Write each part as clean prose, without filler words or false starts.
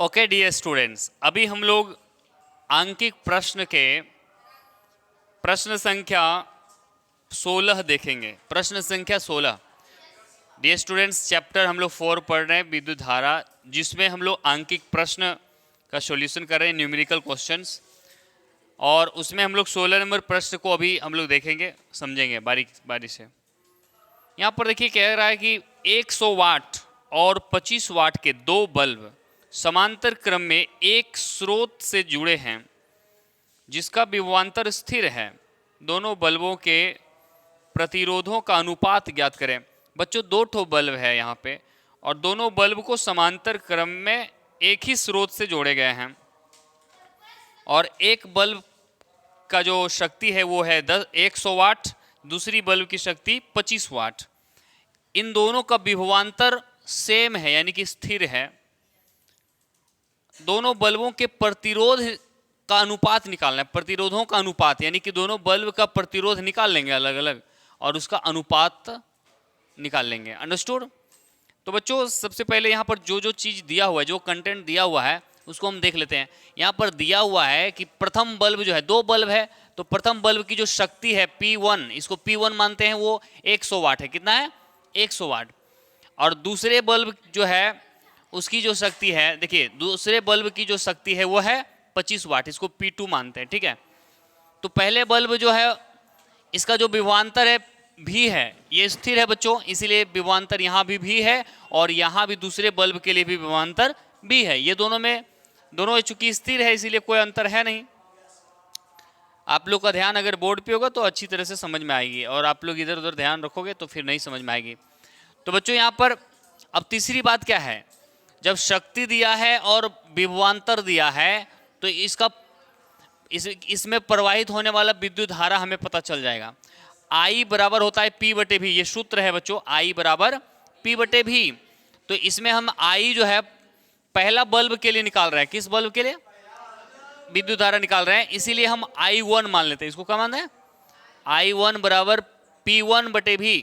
Okay dear students, अभी हम लोग आंकिक प्रश्न के प्रश्न संख्या 16 देखेंगे। प्रश्न संख्या 16 डियर स्टूडेंट्स, चैप्टर हम लोग 4 पढ़ रहे हैं विद्युत धारा, जिसमें हम लोग आंकिक प्रश्न का सॉल्यूशन कर रहे हैं, न्यूमेरिकल क्वेश्चंस। और उसमें हम लोग 16 नंबर प्रश्न को अभी हम लोग देखेंगे, समझेंगे बारीक बारी से। यहाँ पर देखिए कह रहा है कि 100 वाट और 25 वाट के दो बल्ब समांतर क्रम में एक स्रोत से जुड़े हैं जिसका विभवांतर स्थिर है। दोनों बल्बों के प्रतिरोधों का अनुपात ज्ञात करें। बच्चों, दो ठो बल्ब है यहाँ पे और दोनों बल्ब को समांतर क्रम में एक ही स्रोत से जोड़े गए हैं और एक बल्ब का जो शक्ति है वो है 100 वाट, दूसरी बल्ब की शक्ति 25 वाट। इन दोनों का विभवांतर सेम है यानी कि स्थिर है। दोनों बल्बों के प्रतिरोध का अनुपात निकालना है। प्रतिरोधों का अनुपात यानी कि दोनों बल्ब का प्रतिरोध निकाल लेंगे अलग अलग और उसका अनुपात निकाल लेंगे। अंडरस्टूड? तो बच्चों, सबसे पहले यहाँ पर जो जो चीज़ दिया हुआ है, जो कंटेंट दिया हुआ है उसको हम देख लेते हैं। यहाँ पर दिया हुआ है कि प्रथम बल्ब जो है, दो बल्ब है तो प्रथम बल्ब की जो शक्ति है P1, इसको P1 मानते हैं, वो 100 वाट है। कितना है? 100 वाट। और दूसरे बल्ब जो है उसकी जो शक्ति है, देखिए दूसरे बल्ब की जो शक्ति है वो है 25 वाट, इसको P2 मानते हैं। ठीक है, तो पहले बल्ब जो है इसका जो विभवांतर है भी है, ये स्थिर है बच्चों, इसीलिए विभवांतर यहाँ भी है और यहाँ भी दूसरे बल्ब के लिए भी विभवांतर भी है। ये दोनों चूंकि स्थिर है इसीलिए कोई अंतर है नहीं। आप लोग का ध्यान अगर बोर्ड पे होगा तो अच्छी तरह से समझ में आएगी, और आप लोग इधर उधर ध्यान रखोगे तो फिर नहीं समझ में आएगी। तो बच्चों, यहाँ पर अब तीसरी बात क्या है, जब शक्ति दिया है और विभवांतर दिया है तो इसमें प्रवाहित होने वाला विद्युत धारा हमें पता चल जाएगा। I बराबर होता है P/V, ये सूत्र है बच्चों, I बराबर P/V। तो इसमें हम I जो है पहला बल्ब के लिए निकाल रहे हैं। किस बल्ब के लिए? विद्युत धारा निकाल रहे हैं, इसीलिए हम I1 मान लेते हैं। इसको क्या मानते हैं? I1 बराबर P1/V।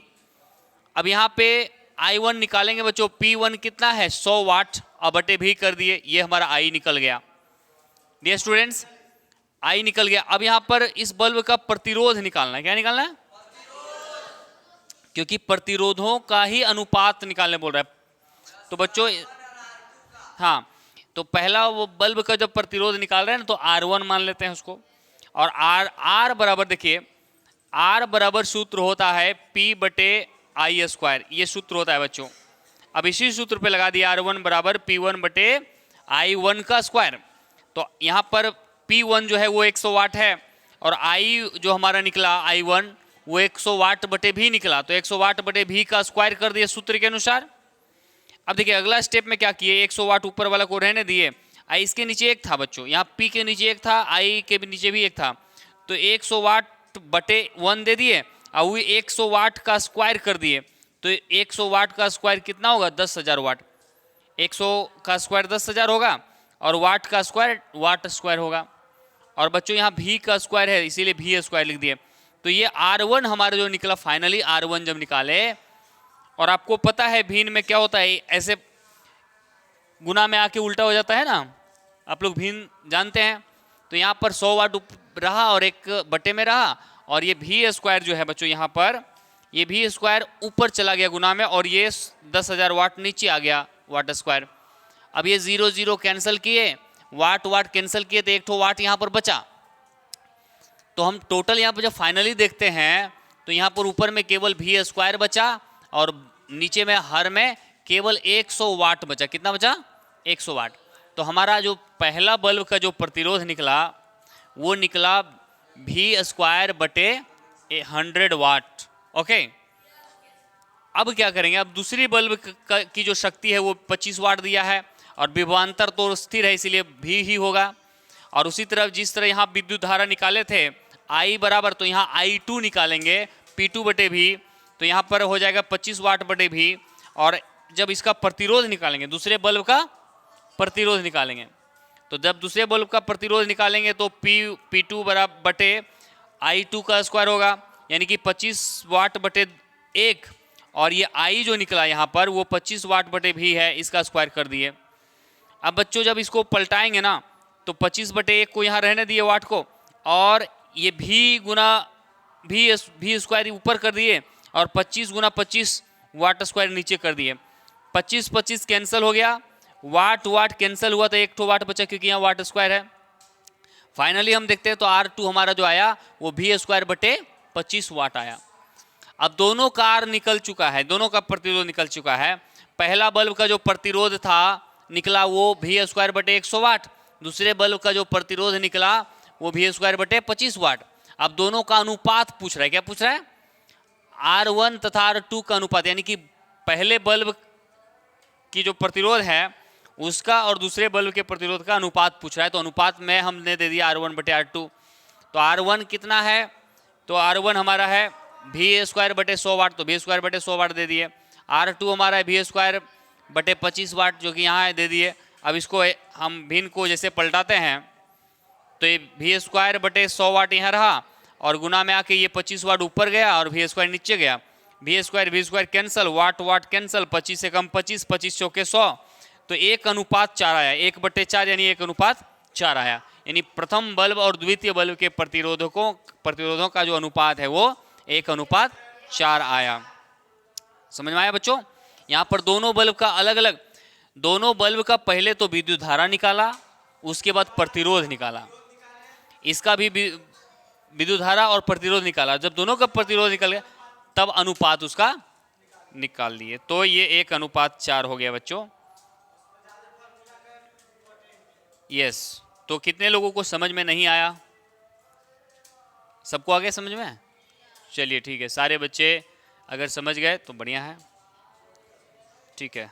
अब यहाँ पे I1 निकालेंगे बच्चों, P1 कितना है? 100 वाट, अब बटे भी कर दिए, ये हमारा I निकल गया। डियर स्टूडेंट्स, I निकल गया। अब यहाँ पर इस बल्ब का प्रतिरोध निकालना है। क्या निकालना है? क्योंकि प्रतिरोधों का ही अनुपात निकालने बोल रहा है। तो बच्चों, हाँ, तो पहला वो बल्ब का जब प्रतिरोध निकाल रहे हैं ना तो R1 मान लेते हैं उसको। और R बराबर, देखिए R बराबर सूत्र होता है P/I², ये सूत्र होता है बच्चों। अब इसी सूत्र पे लगा दिया R1 बराबर P1/I1 का स्क्वायर। तो यहाँ पर P1 जो है वो 100 वाट है और I जो हमारा निकला I1 वो 100 वाट बटे भी निकला, तो 100 वाट बटे भी का स्क्वायर कर दिया सूत्र के अनुसार। अब देखिए अगला स्टेप में क्या किए, 100 वाट ऊपर वाला को रहने दिए, I इसके नीचे एक था बच्चों, यहाँ P के नीचे एक था, I के नीचे भी एक था, तो 100 वाट बटे 1 दे दिए और वो 100 वाट का स्क्वायर कर दिए। तो 100 वाट का स्क्वायर कितना होगा? 10,000 वाट। 100 का स्क्वायर 10,000 होगा और वाट का स्क्वायर वाट स्क्वायर होगा। और बच्चों यहाँ भी का स्क्वायर है इसीलिए भी स्क्वायर लिख दिए। तो ये R1 हमारा जो निकला, फाइनली R1 जब निकाले, और आपको पता है भीन में क्या होता है, ऐसे गुना में आके उल्टा हो जाता है ना, आप लोग भीन जानते हैं। तो यहाँ पर 100 वाट रहा और एक बटे में रहा, और ये भी स्क्वायर जो है बच्चों यहाँ पर, ये भी स्क्वायर ऊपर चला गया गुना में और ये 10,000 वाट नीचे आ गया वाट स्क्वायर। अब ये 0 0 कैंसिल किए, वाट कैंसिल किए, तो एक ठो वाट यहाँ पर बचा। तो हम टोटल यहाँ पर जब फाइनली देखते हैं तो यहाँ पर ऊपर में केवल भी स्क्वायर बचा और नीचे में हर में केवल 100 वाट बचा। कितना बचा? 100 वाट। तो हमारा जो पहला बल्ब का जो प्रतिरोध निकला वो निकला भी² बटे 100 वाट। ओके, अब क्या करेंगे, अब दूसरी बल्ब की जो शक्ति है वो 25 वाट दिया है और विभवांतर तो स्थिर है इसीलिए भी ही होगा। और उसी तरह जिस तरह यहाँ विद्युत धारा निकाले थे I बराबर, तो यहाँ I2 निकालेंगे P2/V, तो यहाँ पर हो जाएगा 25 वाट बटे भी। और जब इसका प्रतिरोध निकालेंगे, दूसरे बल्ब का प्रतिरोध निकालेंगे, तो जब दूसरे बल्ब का प्रतिरोध निकालेंगे तो P2 बराबर बटे I2 का स्क्वायर होगा, यानी कि 25 वाट बटे 1, और ये I जो निकला यहाँ पर वो 25 वाट बटे भी है, इसका स्क्वायर कर दिए। अब बच्चों जब इसको पलटाएंगे ना तो 25/1 को यहाँ रहने दिए वाट को, और ये भी गुना भी स्क्वायर ऊपर कर दिए, और 25 गुना 25 वाट स्क्वायर नीचे कर दिए। 25 कैंसिल हो गया, वाट वाट कैंसिल हुआ तो एक ठो वाट बचा क्योंकि यहाँ वाट स्क्वायर है। फाइनली हम देखते हैं तो R2 हमारा जो आया वो V²/25 वाट आया। अब दोनों का R निकल चुका है, दोनों का प्रतिरोध निकल चुका है। पहला बल्ब का जो प्रतिरोध था निकला वो V²/100 वाट, दूसरे बल्ब का जो प्रतिरोध निकला वो V²/25 वाट। अब दोनों का अनुपात पूछ रहा है, क्या पूछ रहा है? R1 तथा R2 का अनुपात, यानी कि पहले बल्ब की जो प्रतिरोध है उसका और दूसरे बल्ब के प्रतिरोध का अनुपात पूछ रहा है। तो अनुपात में हमने दे दिया R1/R2। तो R1 कितना है? तो R1 हमारा है V²/100 वाट, तो V²/100 वाट दे दिए। R2 हमारा है V²/25 वाट, जो कि यहाँ है, दे दिए। अब इसको हम भिन्न को जैसे पलटाते हैं तो ये V²/100 वाट यहाँ रहा, और गुना में आके ये 25 वाट ऊपर गया और V² नीचे गया। V² कैंसल, वाट वाट कैंसल, 25 से कम 25, 25 चौके 100, तो 1:4 आया। 1/4 यानी 1:4 आया। यानी प्रथम बल्ब और द्वितीय बल्ब के प्रतिरोधों का जो अनुपात है वो 1:4 आया। समझ में आया बच्चों? यहाँ पर दोनों बल्ब का अलग अलग, दोनों बल्ब का पहले तो विद्युत धारा निकाला, उसके बाद प्रतिरोध निकाला, इसका भी विद्युत धारा और प्रतिरोध निकाला। जब दोनों का प्रतिरोध निकल गया तब अनुपात उसका निकाल लिए। तो ये 1:4 हो गया बच्चों। यस, तो कितने लोगों को समझ में नहीं आया? सबको आ गया समझ में? चलिए ठीक है, सारे बच्चे अगर समझ गए तो बढ़िया है। ठीक है।